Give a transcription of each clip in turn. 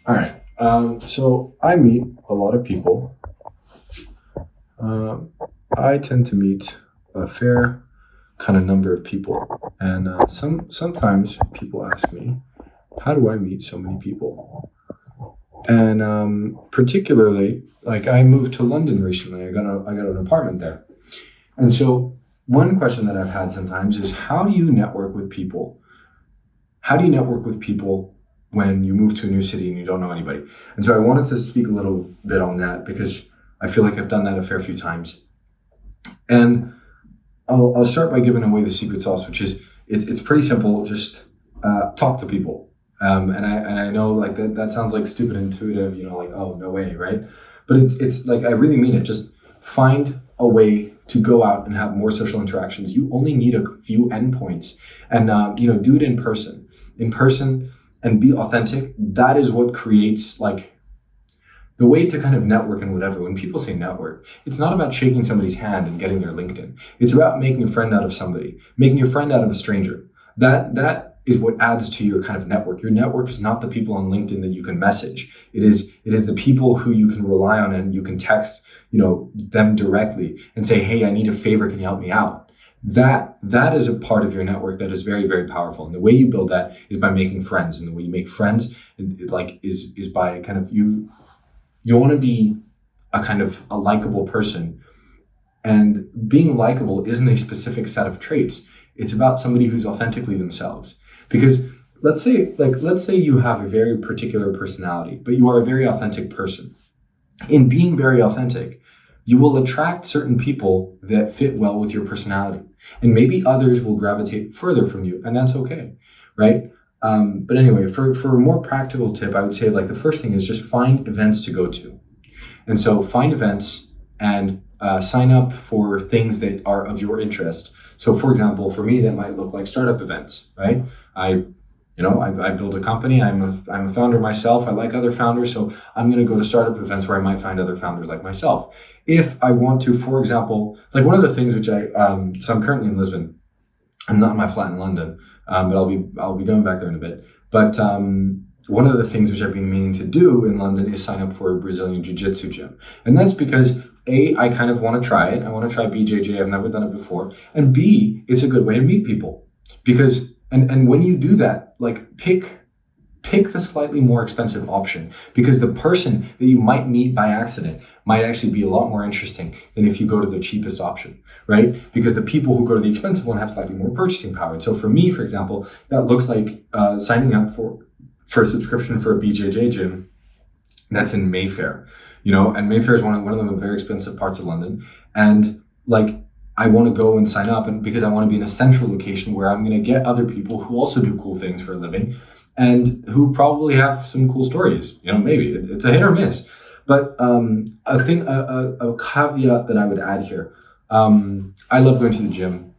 All right. So I meet a lot of people. Um, I tend to meet a fair kind of number of people, and sometimes people ask me, "How do I meet so many people?" And particularly, like I moved to London recently. I got an apartment there, and so one question that I've had sometimes is, "How do you network with people? How do you network with people when you move to a new city and you don't know anybody?" And so I wanted to speak a little bit on that because I feel like I've done that a fair few times. And I'll start by giving away the secret sauce, which is it's pretty simple. Just talk to people. And I know like that sounds like stupid intuitive, like, oh, no way, right? But it's like I really mean it. Just find a way to go out and have more social interactions. You only need a few endpoints, and do it in person, and be authentic. That is what creates like the way to kind of network and whatever. When people say network, it's not about shaking somebody's hand and getting their LinkedIn. It's about making a friend out of somebody, making a friend out of a stranger. That is what adds to your kind of network. Your network is not the people on LinkedIn that you can message. It is the people who you can rely on and you can text, them directly and say, "Hey, I need a favor. Can you help me out?" That is a part of your network that is very, very powerful. And the way you build that is by making friends. And the way you make friends, is by kind of you want to be a kind of a likable person. And being likable isn't a specific set of traits. It's about somebody who's authentically themselves. Because let's say you have a very particular personality, but you are a very authentic person. In being very authentic, you will attract certain people that fit well with your personality. And maybe others will gravitate further from you, and that's okay, right? But anyway, for a more practical tip, I would say like the first thing is just find events to go to. And so find events and sign up for things that are of your interest. So for example, for me, that might look like startup events, right? I build a company. I'm a founder myself. I like other founders. So I'm going to go to startup events where I might find other founders like myself. If I want to, for example, like one of the things which so I'm currently in Lisbon. I'm not in my flat in London, but I'll be going back there in a bit. But one of the things which I've been meaning to do in London is sign up for a Brazilian Jiu-Jitsu gym, and that's because A, I kind of want to try it. I want to try BJJ. I've never done it before, and B, it's a good way to meet people because and when you do that, like pick the slightly more expensive option because the person that you might meet by accident might actually be a lot more interesting than if you go to the cheapest option, right? Because the people who go to the expensive one have slightly more purchasing power. And so for me, for example, that looks like signing up for a subscription for a BJJ gym that's in Mayfair, and Mayfair is one of the very expensive parts of London. And like, I want to go and sign up and because I want to be in a central location where I'm going to get other people who also do cool things for a living and who probably have some cool stories. Maybe it's a hit or miss. But a caveat that I would add here, I love going to the gym,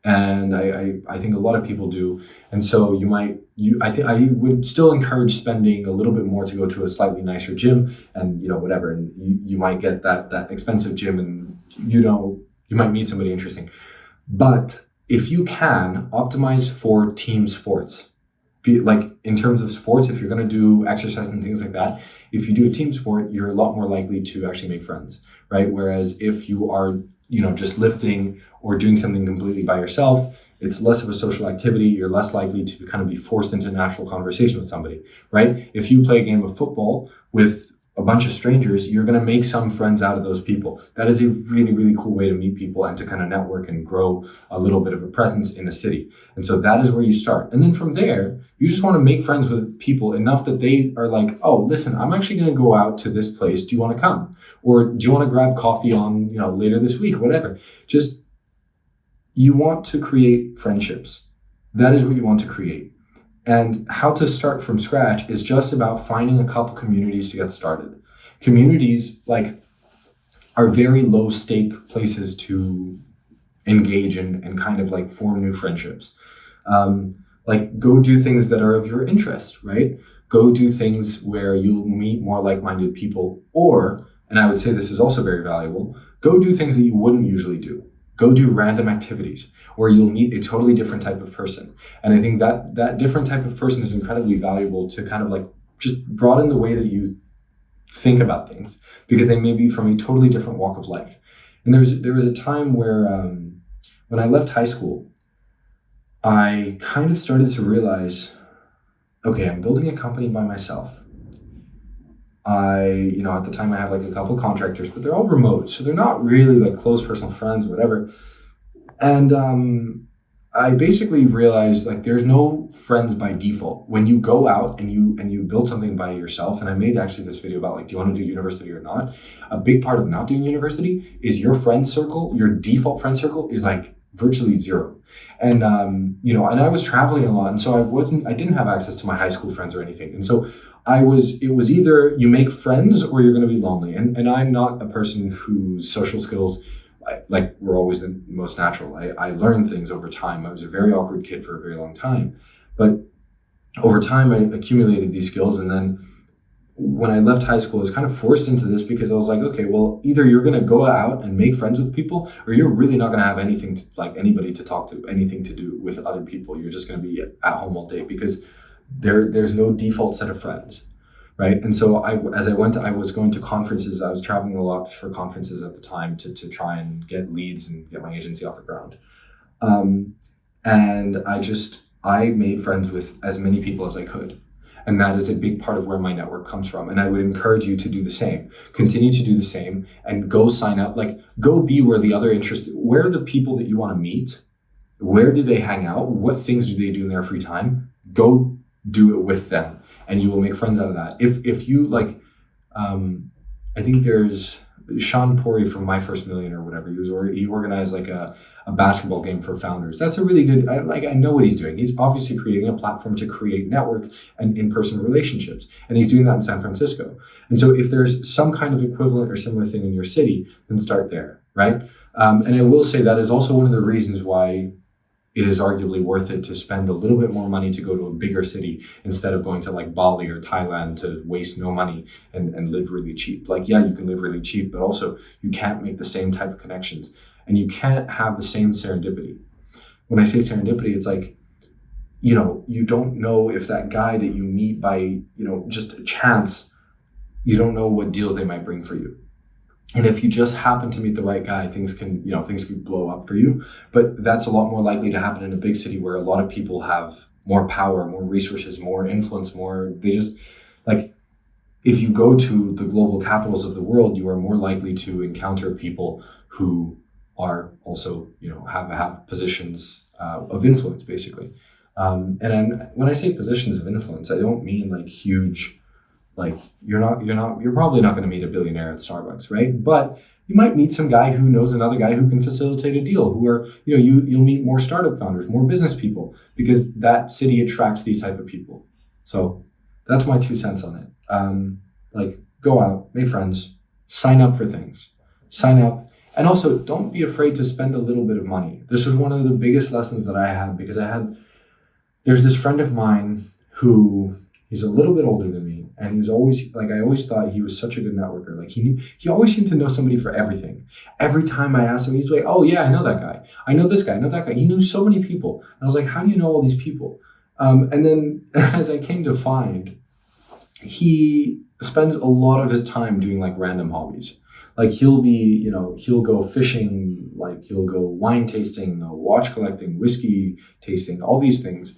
and I think a lot of people do. And so I think I would still encourage spending a little bit more to go to a slightly nicer gym, and whatever. And you might get that expensive gym, and you might meet somebody interesting. But if you can optimize for team sports, be like in terms of sports, if you're going to do exercise and things like that, if you do a team sport, you're a lot more likely to actually make friends, right? Whereas if you are, just lifting or doing something completely by yourself, it's less of a social activity. You're less likely to kind of be forced into natural conversation with somebody, right? If you play a game of football with a bunch of strangers, you're going to make some friends out of those people. That is a really, really cool way to meet people and to kind of network and grow a little bit of a presence in a city. And so that is where you start. And then from there, you just want to make friends with people enough that they are like, "Oh, listen, I'm actually going to go out to this place. Do you want to come? Or do you want to grab coffee on, later this week, whatever." Just, you want to create friendships. That is what you want to create. And how to start from scratch is just about finding a couple communities to get started. Communities are very low stake places to engage and kind of like form new friendships. Go do things that are of your interest, right? Go do things where you'll meet more like-minded people, and I would say this is also very valuable, go do things that you wouldn't usually do. Go do random activities where you'll meet a totally different type of person. And I think that different type of person is incredibly valuable to kind of like just broaden the way that you think about things, because they may be from a totally different walk of life. And there was a time where when I left high school, I kind of started to realize, okay, I'm building a company by myself. At the time I had like a couple contractors, but they're all remote. So they're not really like close personal friends, whatever. And I basically realized like there's no friends by default. When you go out and you build something by yourself, and I made actually this video about like, do you want to do university or not? A big part of not doing university is your friend circle, your default friend circle is like virtually zero. And and I was traveling a lot, and so I didn't have access to my high school friends or anything. And so it was either you make friends or you're going to be lonely. And I'm not a person whose social skills were always the most natural. I learned things over time. I was a very awkward kid for a very long time, but over time I accumulated these skills. And then when I left high school, I was kind of forced into this because I was like, okay, well, either you're going to go out and make friends with people, or you're really not going to have anybody to talk to, anything to do with other people. You're just going to be at home all day, because there's no default set of friends, right? And so I was going to conferences. I was traveling a lot for conferences at the time to try and get leads and get my agency off the ground. And I made friends with as many people as I could. And that is a big part of where my network comes from. And I would encourage you to do the same. Continue to do the same and go sign up. Like, go be where where are the people that you want to meet? Where do they hang out? What things do they do in their free time? Go do it with them, and you will make friends out of that. If you like, I think there's Sean Pori from My First Million or whatever. He organized like a basketball game for founders. That's a really good, I know what he's doing. He's obviously creating a platform to create network and in-person relationships. And he's doing that in San Francisco. And so if there's some kind of equivalent or similar thing in your city, then start there, right? And I will say that is also one of the reasons why it is arguably worth it to spend a little bit more money to go to a bigger city instead of going to like Bali or Thailand to waste no money and live really cheap. Like, yeah, you can live really cheap, but also you can't make the same type of connections and you can't have the same serendipity. When I say serendipity, it's like, you don't know if that guy that you meet by, just a chance, you don't know what deals they might bring for you. And if you just happen to meet the right guy, things can blow up for you. But that's a lot more likely to happen in a big city where a lot of people have more power, more resources, more influence, if you go to the global capitals of the world, you are more likely to encounter people who are also, have positions of influence, basically. And when I say positions of influence, I don't mean like huge. Like you're probably not going to meet a billionaire at Starbucks, right? But you might meet some guy who knows another guy who can facilitate a deal, who are, you'll meet more startup founders, more business people, because that city attracts these type of people. So that's my 2 cents on it. Go out, make friends, sign up for things, and also don't be afraid to spend a little bit of money. This was one of the biggest lessons that I had, because there's this friend of mine who, he's a little bit older than me. And he was always I always thought he was such a good networker. Like he always seemed to know somebody for everything. Every time I asked him, he's like, oh yeah, I know that guy. I know this guy. I know that guy. He knew so many people. And I was like, how do you know all these people? And then as I came to find, he spends a lot of his time doing like random hobbies. Like he'll go fishing, like he'll go wine tasting, watch collecting, whiskey tasting, all these things.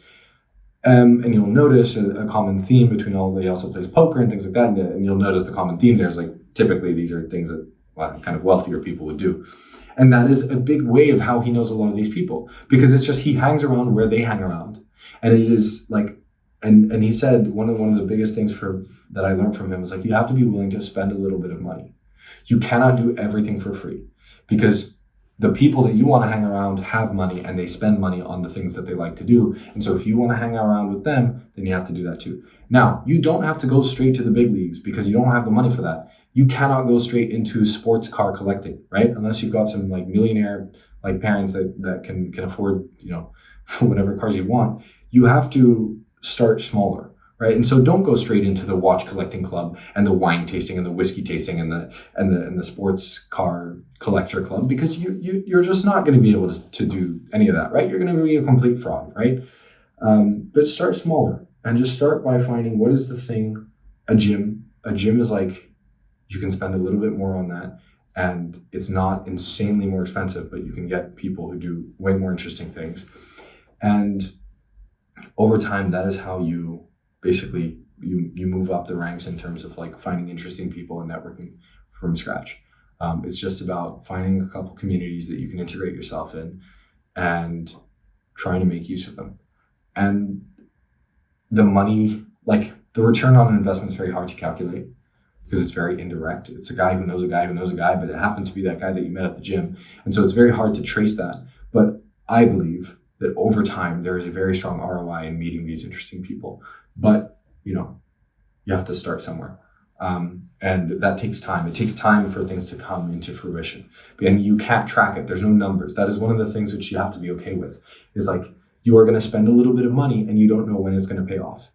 And you'll notice a common theme between all of them. He also plays poker and things like that. And you'll notice the common theme there's like, typically these are things that kind of wealthier people would do. And that is a big way of how he knows a lot of these people, because it's just, he hangs around where they hang around. And it is like, and he said, one of the biggest things that I learned from him is like, you have to be willing to spend a little bit of money. You cannot do everything for free, because the people that you want to hang around have money and they spend money on the things that they like to do. And so if you want to hang around with them, then you have to do that too. Now, you don't have to go straight to the big leagues because you don't have the money for that. You cannot go straight into sports car collecting, right? Unless you've got some like millionaire like parents that can afford, whatever cars you want. You have to start smaller. Right. And so don't go straight into the watch collecting club and the wine tasting and the whiskey tasting and the sports car collector club, because you're just not going to be able to do any of that. Right. You're going to be a complete fraud. Right. But start smaller And just start by finding what is the thing. A gym is like, you can spend a little bit more on that, and it's not insanely more expensive, but you can get people who do way more interesting things. And over time, that is how you basically you move up the ranks in terms of like finding interesting people and networking from scratch. It's just about finding a couple communities that you can integrate yourself in and trying to make use of them. And the money, like the return on an investment, is very hard to calculate because it's very indirect. It's a guy who knows a guy who knows a guy, but it happened to be that guy that you met at the gym. And so it's very hard to trace that. But I believe that over time, there is a very strong ROI in meeting these interesting people. But, you have to start somewhere. And that takes time. It takes time for things to come into fruition. And you can't track it. There's no numbers. That is one of the things which you have to be okay with, is like, you are going to spend a little bit of money and you don't know when it's going to pay off.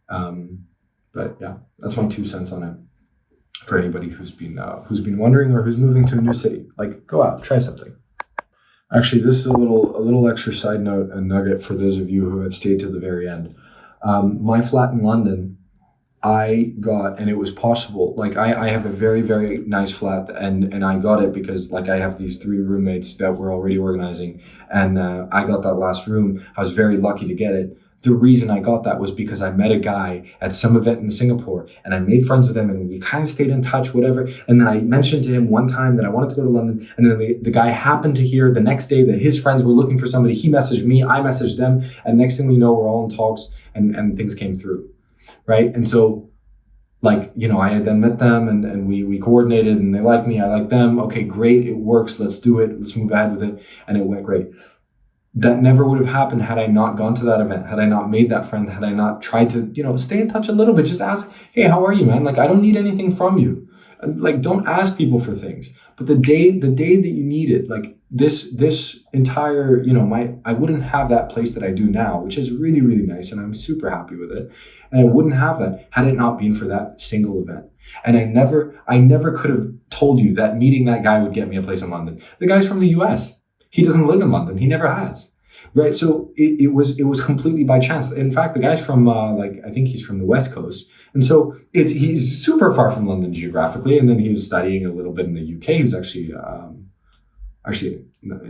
But yeah, that's my 2 cents on it. For anybody who's been wondering or who's moving to a new city, like, go out, try something. Actually, this is a little extra side note and nugget for those of you who have stayed to the very end. My flat in London, I got, and it was possible, like I have a very, very nice flat, and I got it because like I have these 3 roommates that were already organizing, and I got that last room. I was very lucky to get it. The reason I got that was because I met a guy at some event in Singapore, and I made friends with him, and we kind of stayed in touch, whatever. And then I mentioned to him one time that I wanted to go to London, and then the guy happened to hear the next day that his friends were looking for somebody. He messaged me, I messaged them, and next thing we know, we're all in talks, and things came through, right? And so, like, I had then met them, and we coordinated, and they liked me, I liked them. Okay, great, it works, let's do it, let's move ahead with it, and it went great. That never would have happened had I not gone to that event, had I not made that friend, had I not tried to, stay in touch a little bit. Just ask, hey, how are you, man? Like, I don't need anything from you. Like, don't ask people for things. But the day that you need it, like this entire, I wouldn't have that place that I do now, which is really, really nice, and I'm super happy with it. And I wouldn't have that had it not been for that single event. And I never could have told you that meeting that guy would get me a place in London. The guy's from the US. He doesn't live in London. He never has. Right. So it was completely by chance. In fact, the guy's from I think he's from the West Coast. And so he's super far from London geographically. And then he was studying a little bit in the UK. He was actually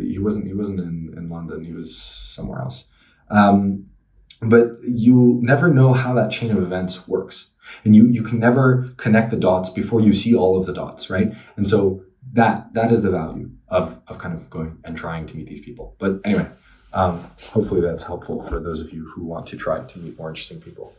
he wasn't in London. He was somewhere else. But you never know how that chain of events works. And you can never connect the dots before you see all of the dots, right? And so that is the value of kind of going and trying to meet these people. But anyway, hopefully that's helpful for those of you who want to try to meet more interesting people.